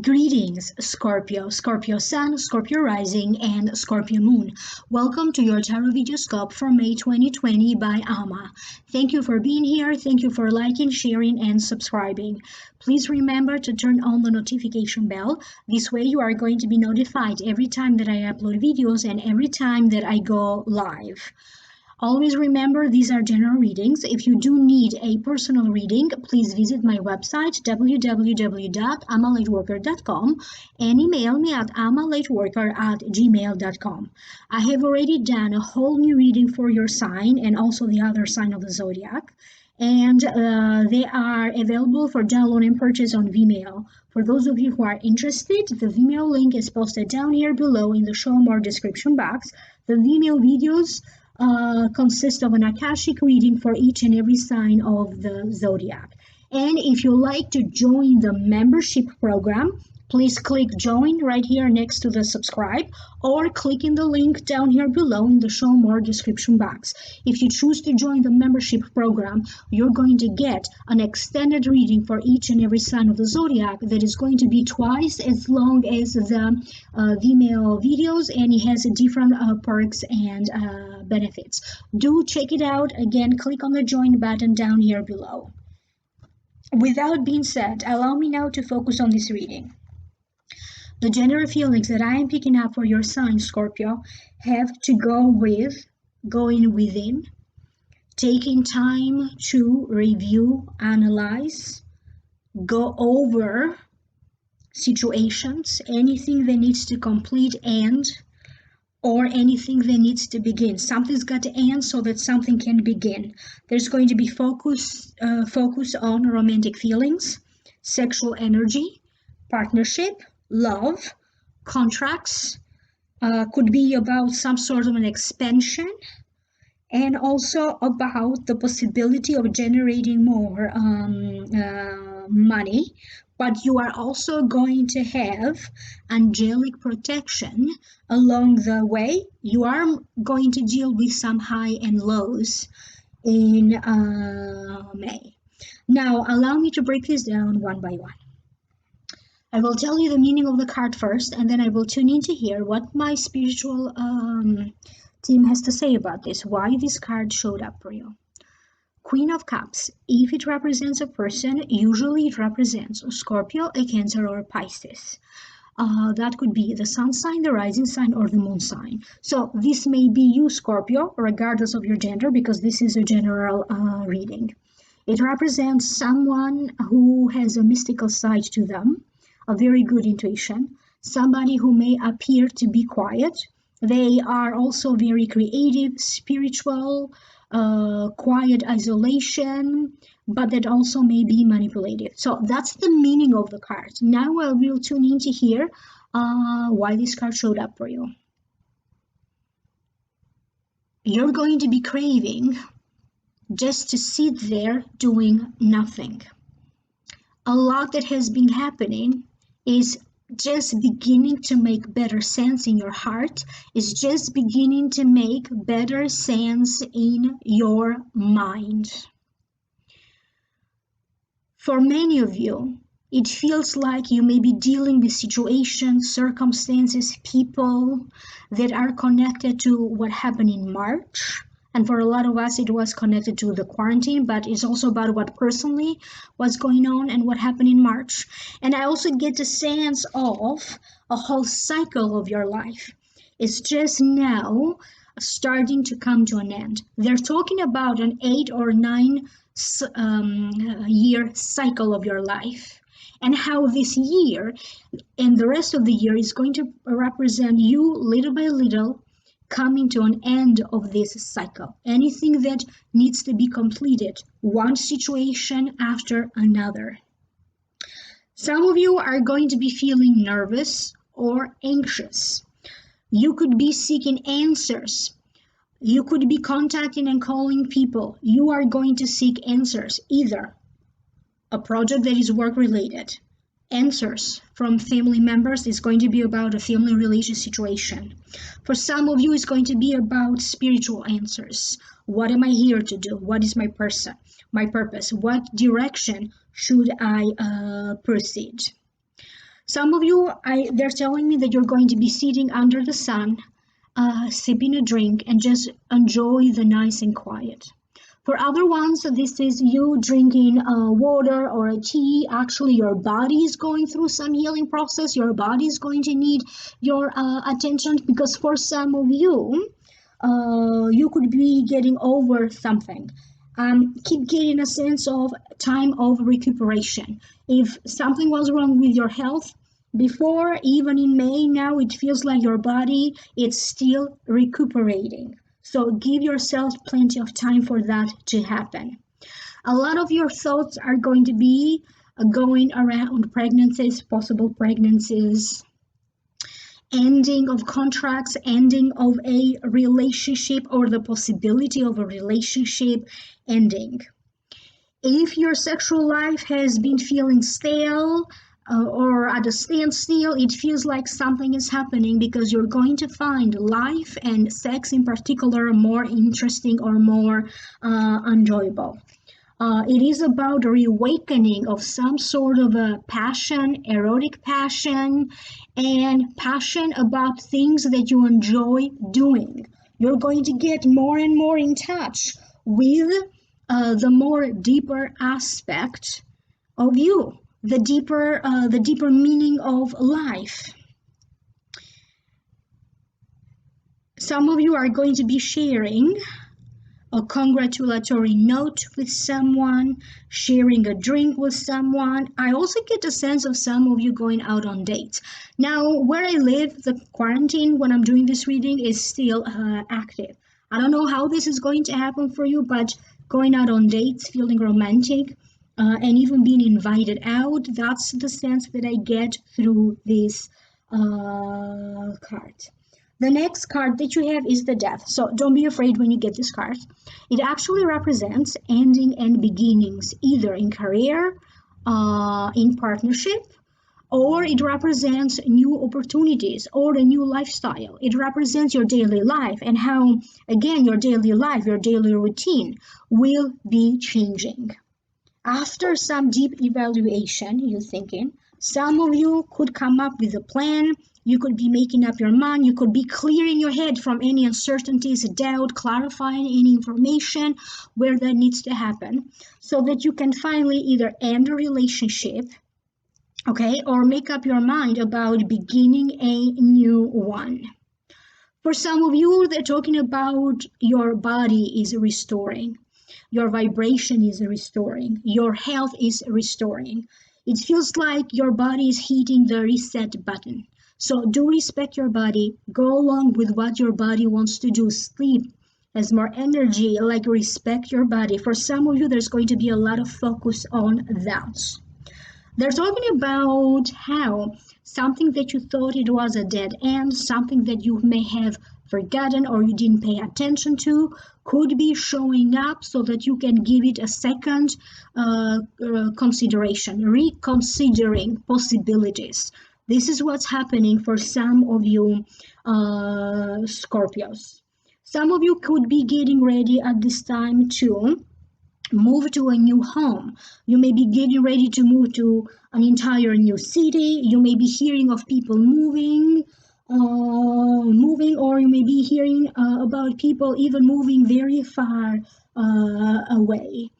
Greetings, Scorpio, Scorpio Sun, Scorpio Rising, and Scorpio Moon. Welcome to your Tarot Videoscope for May 2020 by Ama. Thank you for being here. Thank you for liking, sharing, and subscribing. Please remember to turn on the notification bell. This way you are going to be notified every time that I upload videos and every time that I go live. Always remember, these are general readings. If you do need a personal reading, please visit my website www.amalightworker.com and email me at amalightworker@gmail.com. I have already done a whole new reading for your sign and also the other sign of the zodiac, and they are available for download and purchase on Vimeo. For those of you who are interested, the Vimeo link is posted down here below in the show more description box. The Vimeo videos consist of an Akashic reading for each and every sign of the zodiac. And if you like to join the membership program, please click join right here next to the subscribe, or click in the link down here below in the show more description box. If you choose to join the membership program, you're going to get an extended reading for each and every sign of the zodiac that is going to be twice as long as the Vimeo videos, and it has different perks and benefits. Do check it out. Again, click on the join button down here below. Without being said, allow me now to focus on this reading. The general feelings that I am picking up for your sign, Scorpio, have to go with going within, taking time to review, analyze, go over situations, anything that needs to complete end, or anything that needs to begin. Something's got to end so that something can begin. There's going to be focus on romantic feelings, sexual energy, partnership, love, contracts, could be about some sort of an expansion, and also about the possibility of generating more money. But you are also going to have angelic protection along the way. You are going to deal with some high and lows in May. Now, allow me to break this down one by one. I will tell you the meaning of the card first, and then I will tune in to hear what my spiritual team has to say about this, why this card showed up for you. Queen of Cups, if it represents a person, usually it represents a Scorpio, a Cancer, or a Pisces. That could be the sun sign, the rising sign, or the moon sign. So this may be you, Scorpio, regardless of your gender, because this is a general reading. It represents someone who has a mystical side to them, a very good intuition, somebody who may appear to be quiet. They are also very creative, spiritual, quiet isolation, but that also may be manipulative. So that's the meaning of the card. Now I will tune in to hear why this card showed up for you. You're going to be craving just to sit there doing nothing. A lot that has been happening is just beginning to make better sense in your heart, is just beginning to make better sense in your mind. For many of you, it feels like you may be dealing with situations, circumstances, people that are connected to what happened in March. And for a lot of us, it was connected to the quarantine, but it's also about what personally was going on and what happened in March. And I also get the sense of a whole cycle of your life. It's just now starting to come to an end. They're talking about an 8 or 9 year cycle of your life, and how this year and the rest of the year is going to represent you little by little coming to an end of this cycle. Anything that needs to be completed, one situation after another. Some of you are going to be feeling nervous or anxious. You could be seeking answers. You could be contacting and calling people. You are going to seek answers, either a project that is work related, answers from family members. Is going to be about a family religious situation. For some of you, it's going to be about spiritual answers. What am I here to do? What is my purpose? What direction should I proceed? Some of you, they're telling me that you're going to be sitting under the sun, sipping a drink, and just enjoy the nice and quiet. For other ones, this is you drinking water or a tea. Actually, your body is going through some healing process. Your body is going to need your attention, because for some of you, you could be getting over something. Keep getting a sense of time of recuperation. If something was wrong with your health before, even in May, now it feels like your body is still recuperating. So give yourself plenty of time for that to happen. A lot of your thoughts are going to be going around pregnancies, possible pregnancies, ending of contracts, ending of a relationship, or the possibility of a relationship ending. If your sexual life has been feeling stale, or at a standstill, it feels like something is happening, because you're going to find life and sex in particular more interesting or more enjoyable. It is about a reawakening of some sort of a passion, erotic passion, and passion about things that you enjoy doing. You're going to get more and more in touch with the more deeper aspect of you, the deeper meaning of life. Some of you are going to be sharing a congratulatory note with someone, sharing a drink with someone. I also get a sense of some of you going out on dates. Now, where I live, the quarantine when I'm doing this reading is still active. I don't know how this is going to happen for you, but going out on dates, feeling romantic, and even being invited out, that's the sense that I get through this card. The next card that you have is the Death. So don't be afraid when you get this card. It actually represents ending and beginnings, either in career, in partnership, or it represents new opportunities or a new lifestyle. It represents your daily life and how, again, your daily life, your daily routine will be changing. After some deep evaluation, you're thinking, some of you could come up with a plan. You could be making up your mind. You could be clearing your head from any uncertainties, doubt, clarifying any information where that needs to happen, so that you can finally either end a relationship, okay, or make up your mind about beginning a new one. For some of you, they're talking about your body is restoring. Your vibration is restoring. Your health is restoring. It feels like your body is hitting the reset button. So do respect your body. Go along with what your body wants to do. Sleep has more energy, like respect your body. For some of you, there's going to be a lot of focus on that. They're talking about how something that you thought it was a dead end, something that you may have forgotten or you didn't pay attention to, could be showing up, so that you can give it a second consideration, reconsidering possibilities. This is what's happening for some of you Scorpios. Some of you could be getting ready at this time to move to a new home. You may be getting ready to move to an entire new city. You may be hearing of people moving, or you may be hearing about people even moving very far away.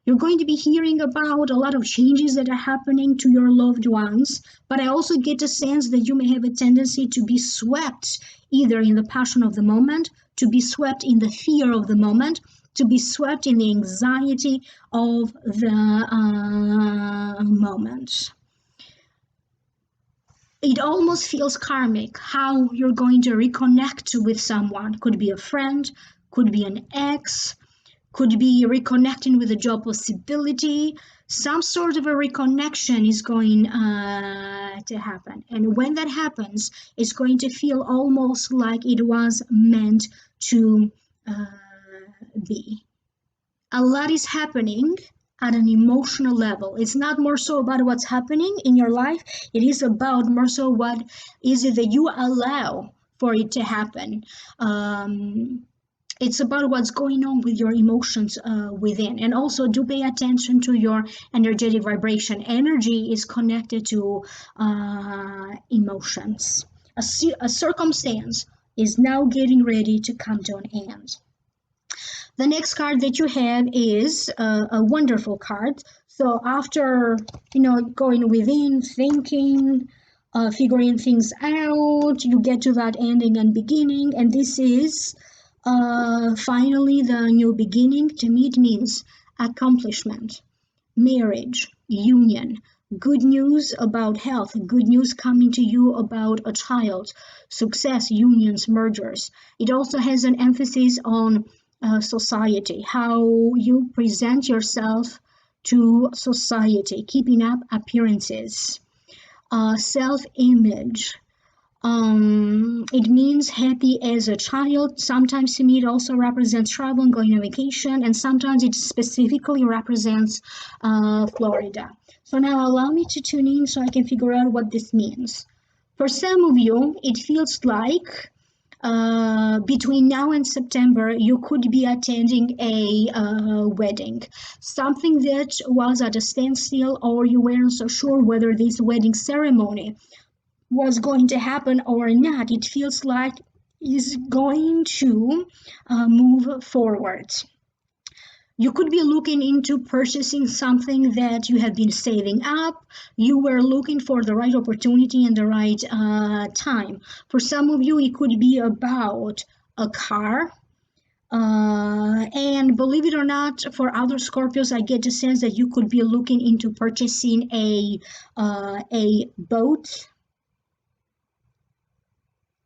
You're going to be hearing about a lot of changes that are happening to your loved ones, but I also get a sense that you may have a tendency to be swept either in the passion of the moment, to be swept in the fear of the moment, to be swept in the anxiety of the moment. It almost feels karmic how you're going to reconnect with someone. Could be a friend, could be an ex, could be reconnecting with a job possibility. Some sort of a reconnection is going to happen. And when that happens, it's going to feel almost like it was meant to be. A lot is happening at an emotional level. It's not more so about what's happening in your life. It is about more so what is it that you allow for it to happen. It's about what's going on with your emotions within. And also do pay attention to your energetic vibration. Energy is connected to emotions. A circumstance is now getting ready to come to an end. The next card that you have is a wonderful card. So after, going within, thinking, figuring things out, you get to that ending and beginning. And this is finally the new beginning. To me, it means accomplishment, marriage, union, good news about health, good news coming to you about a child, success, unions, mergers. It also has an emphasis on society, how you present yourself to society, keeping up appearances, self-image. It means happy as a child. Sometimes to me it also represents travel and going on vacation, and sometimes it specifically represents Florida. So now allow me to tune in so I can figure out what this means. For some of you, it feels like between now and September, you could be attending a wedding, something that was at a standstill, or you weren't so sure whether this wedding ceremony was going to happen or not. It feels like is going to move forward. You could be looking into purchasing something that you have been saving up. You were looking for the right opportunity and the right time. For some of you, it could be about a car. And believe it or not, for other Scorpios, I get the sense that you could be looking into purchasing a boat.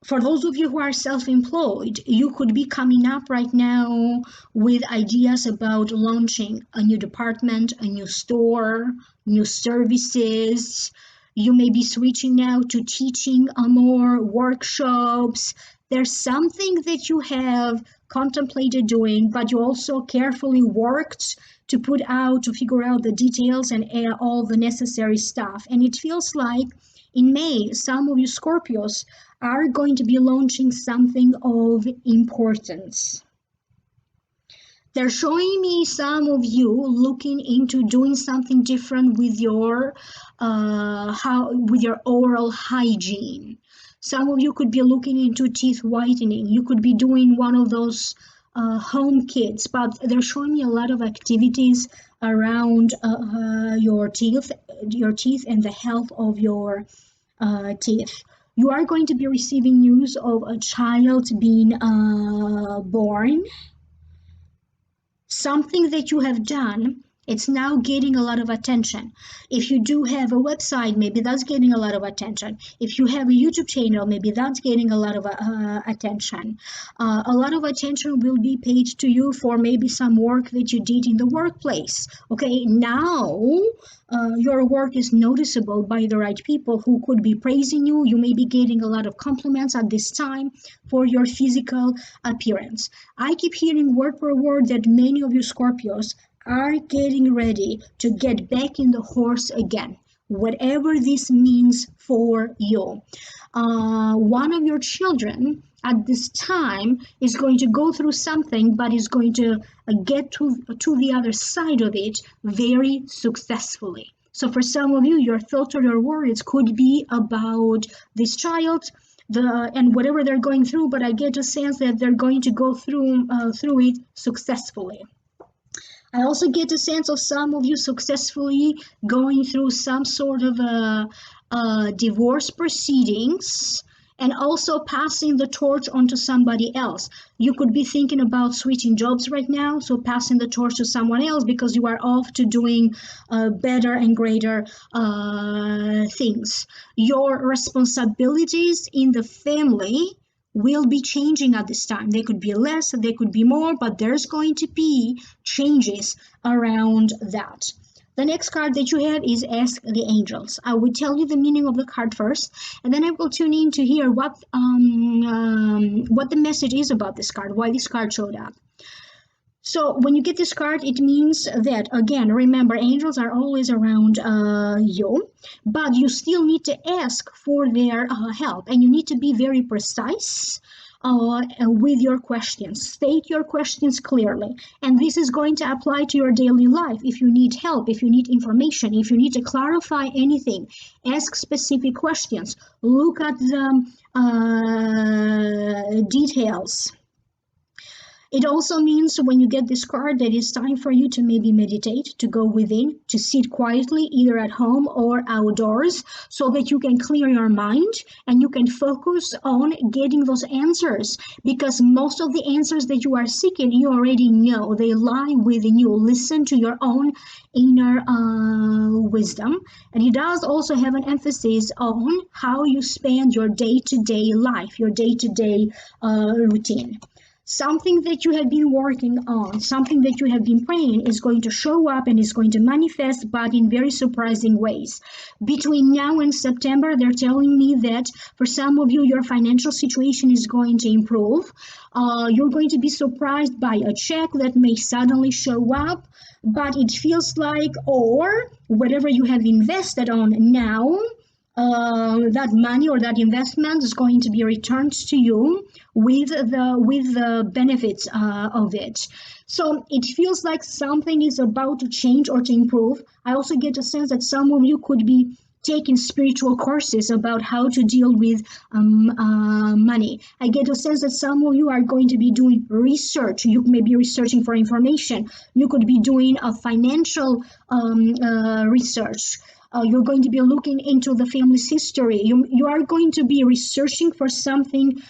For those of you who are self-employed, you could be coming up right now with ideas about launching a new department, a new store, new services. You may be switching now to teaching more workshops. There's something that you have contemplated doing, but you also carefully worked to figure out the details and all the necessary stuff. And it feels like in May, some of you Scorpios are going to be launching something of importance. They're showing me some of you looking into doing something different with your oral hygiene. Some of you could be looking into teeth whitening. You could be doing one of those home kits, but they're showing me a lot of activities around your teeth and the health of your teeth. You are going to be receiving news of a child being born. Something that you have done, it's now getting a lot of attention. If you do have a website, maybe that's getting a lot of attention. If you have a YouTube channel, maybe that's getting a lot of attention. A lot of attention will be paid to you for maybe some work that you did in the workplace. Okay, now your work is noticeable by the right people who could be praising you. You may be getting a lot of compliments at this time for your physical appearance. I keep hearing word per word that many of you Scorpios are getting ready to get back in the horse again, whatever this means for you. One of your children at this time is going to go through something, but is going to get to the other side of it very successfully. So for some of you, your thoughts or your worries could be about this child, and whatever they're going through, but I get a sense that they're going to go through it successfully. I also get a sense of some of you successfully going through some sort of divorce proceedings and also passing the torch on to somebody else. You could be thinking about switching jobs right now, so passing the torch to someone else because you are off to doing better and greater things. Your responsibilities in the family will be changing at this time. They could be less, they could be more, but there's going to be changes around that. The next card that you have is Ask the Angels. I will tell you the meaning of the card first, and then I will tune in to hear what the message is about this card, why this card showed up. So when you get this card, it means that, again, remember, angels are always around you, but you still need to ask for their help, and you need to be very precise with your questions. State your questions clearly, and this is going to apply to your daily life. If you need help, if you need information, if you need to clarify anything, ask specific questions. Look at the details. It also means when you get this card that it's time for you to maybe meditate, to go within, to sit quietly, either at home or outdoors, so that you can clear your mind and you can focus on getting those answers. Because most of the answers that you are seeking, you already know. They lie within you. Listen to your own inner wisdom. And it does also have an emphasis on how you spend your day-to-day life, your day-to-day routine. Something that you have been working on, something that you have been praying is going to show up and is going to manifest, but in very surprising ways. Between now and September, they're telling me that for some of you, your financial situation is going to improve. You're going to be surprised by a check that may suddenly show up, but it feels like, or whatever you have invested on now, that money or that investment is going to be returned to you with the benefits of it. So it feels like something is about to change or to improve. I also get a sense that some of you could be taking spiritual courses about how to deal with money. I get a sense that some of you are going to be doing research. You may be researching for information. You could be doing a financial research. You're going to be looking into the family's history. You are going to be researching for something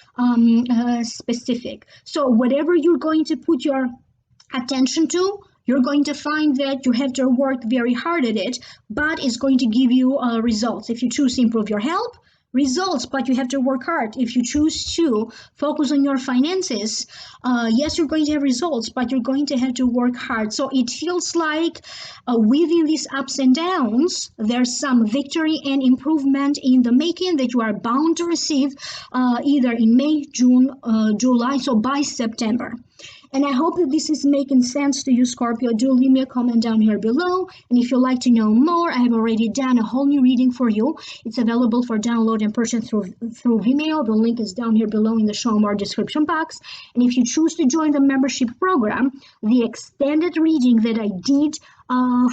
specific. So whatever you're going to put your attention to, you're going to find that you have to work very hard at it, but it's going to give you results. If you choose to improve your health, results, but you have to work hard. If you choose to focus on your finances, yes, you're going to have results, but you're going to have to work hard. So it feels like within these ups and downs, there's some victory and improvement in the making that you are bound to receive either in May, June, July, so by September. And I hope that this is making sense to you, Scorpio. Do leave me a comment down here below. And if you'd like to know more, I have already done a whole new reading for you. It's available for download and purchase through Vimeo. The link is down here below in the show more description box. And if you choose to join the membership program, the extended reading that I did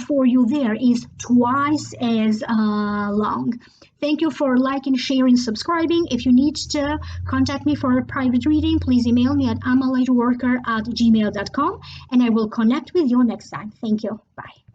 for you there is twice as long. Thank you for liking, sharing, subscribing. If you need to contact me for a private reading, please email me at amalightworker@gmail.com and I will connect with you next time. Thank you. Bye.